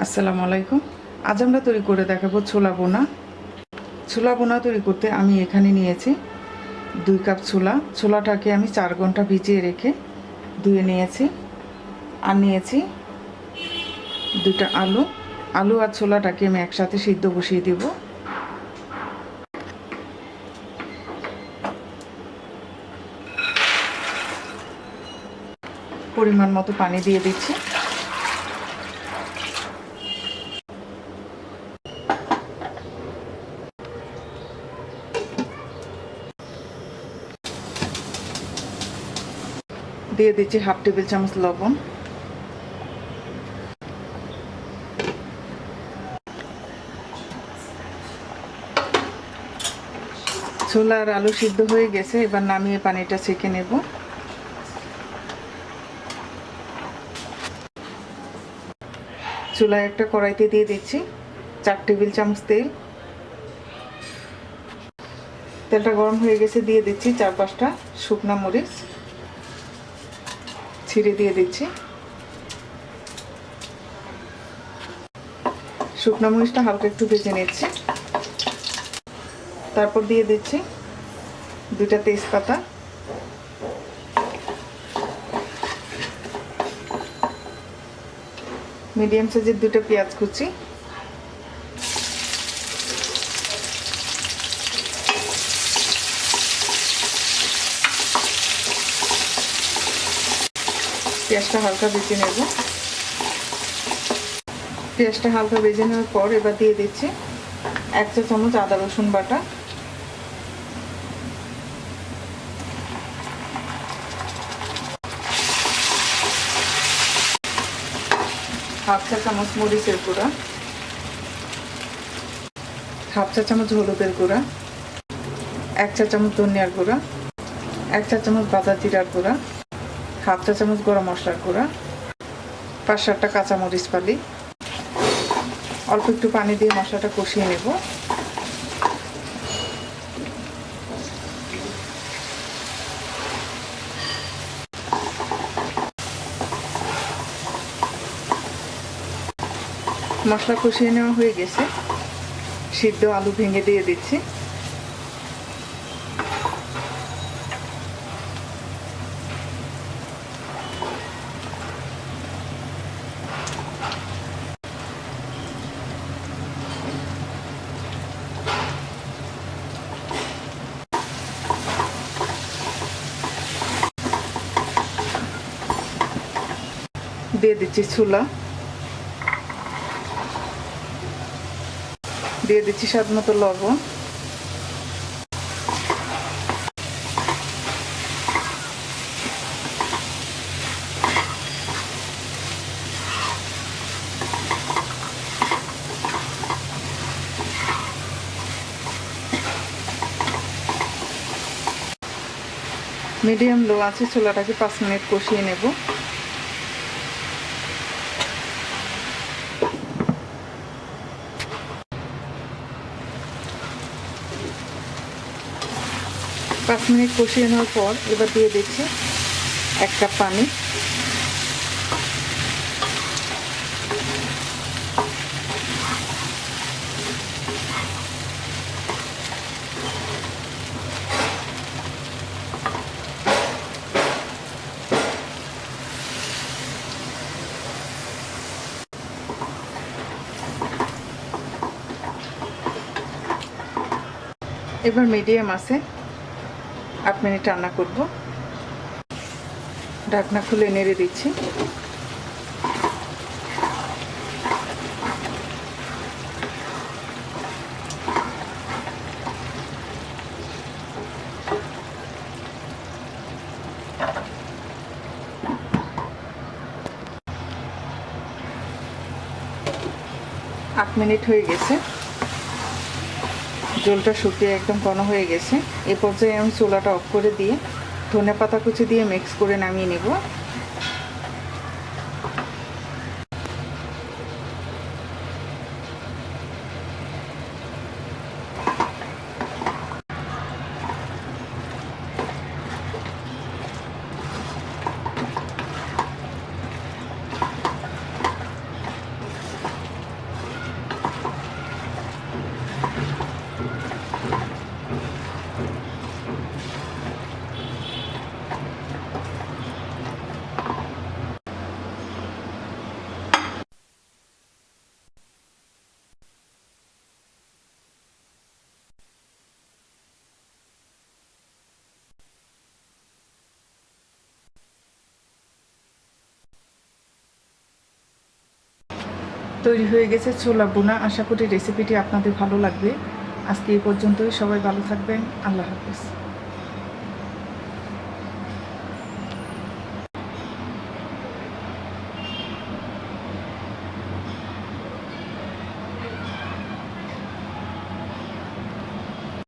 আসসালামু আলাইকুম। আজ আমরা তৈরি করে দেখাবো ছোলা বোনা। ছোলা বোনা তৈরি করতে আমি এখানে নিয়েছি 2 কাপ ছোলা। ছোলাটাকে আমি 4 ঘন্টা ভিজিয়ে রেখে ধুয়ে নিয়েছি। আর নিয়েছি 2টা আলু। আলু আর ছোলাটাকে আমি একসাথে সিদ্ধ বসিয়ে দেব। পরিমাণ মতো পানি দিয়ে দিচ্ছি। দিয়ে দিচ্ছি 1/2 টেবিল চামচ লবণ। ছোলা আর আলু সিদ্ধ হয়ে গেছে, এবার নামিয়ে পানিটা ছেঁকে নেব। চুলায় একটা কড়াইতে দিয়ে দিচ্ছি 4 টেবিল চামচ তেল। তেলটা গরম হয়ে গেছে, দিয়ে দিচ্ছি 4-5টা শুকনা মরিচ ছিঁড়ে দিয়ে দিচ্ছি। শুকনো মরিচটা হালকা একটু ভেজে নিচ্ছি। তারপর দিয়ে দিচ্ছি 2টা তেজপাতা, মিডিয়াম সাইজের 2টা পেঁয়াজ কুচি, পেঁয়াজটা হালকা ভেজে নেব। পেঁয়াজটা হালকা ভেজে নেওয়ার পর এবার দিয়ে দিচ্ছি 1 চা চামচ আদা রসুন বাটা, 1/2 চা চামচ মরিচের গুঁড়া, 1/2 চা চামচ হলুদের গুঁড়া, 1 চা চামচ ধনিয়ার গুঁড়া, 1 চা চামচ ভাজা জিরার গুঁড়া, 1/2 চা চামচ গরম মশলার গুঁড়া, 5-7টা কাঁচামরিচ ফালি। অল্প একটু পানি দিয়ে মশলাটা কষিয়ে নেব। মশলা কষিয়ে নেওয়া হয়ে গেছে, সিদ্ধ আলু ভেঙে দিয়ে দিচ্ছি। দিয়ে দিচ্ছি ছোলা, দিয়ে দিচ্ছি স্বাদ মতো লবণ, মিডিয়াম লো আছে ছোলাটাকে 5 মিনিট কষিয়ে নেব। পাঁচ মিনিট কষিয়ে নেওয়ার পর এবার দিয়ে দিচ্ছি 1 কাপ পানি। এবার মিডিয়াম আছে 8 মিনিট রান্না করব। ঢাকনা খুলে নেড়ে দিচ্ছি। আট মিনিট হয়ে গেছে, জলটা শুকিয়ে একদম ঘন হয়ে গেছে। এই পর্যায়ে আমি চুলাটা অফ করে দিয়ে ধনেপাতা কুচি দিয়ে মিক্স করে নামিয়ে নেব। তৈরি হয়ে গেছে ছোলা বোনা। আশা করি রেসিপিটি আপনাদের ভালো লাগবে। আজকে এই পর্যন্তই। সবাই ভালো থাকবেন। আল্লাহ হাফেজ।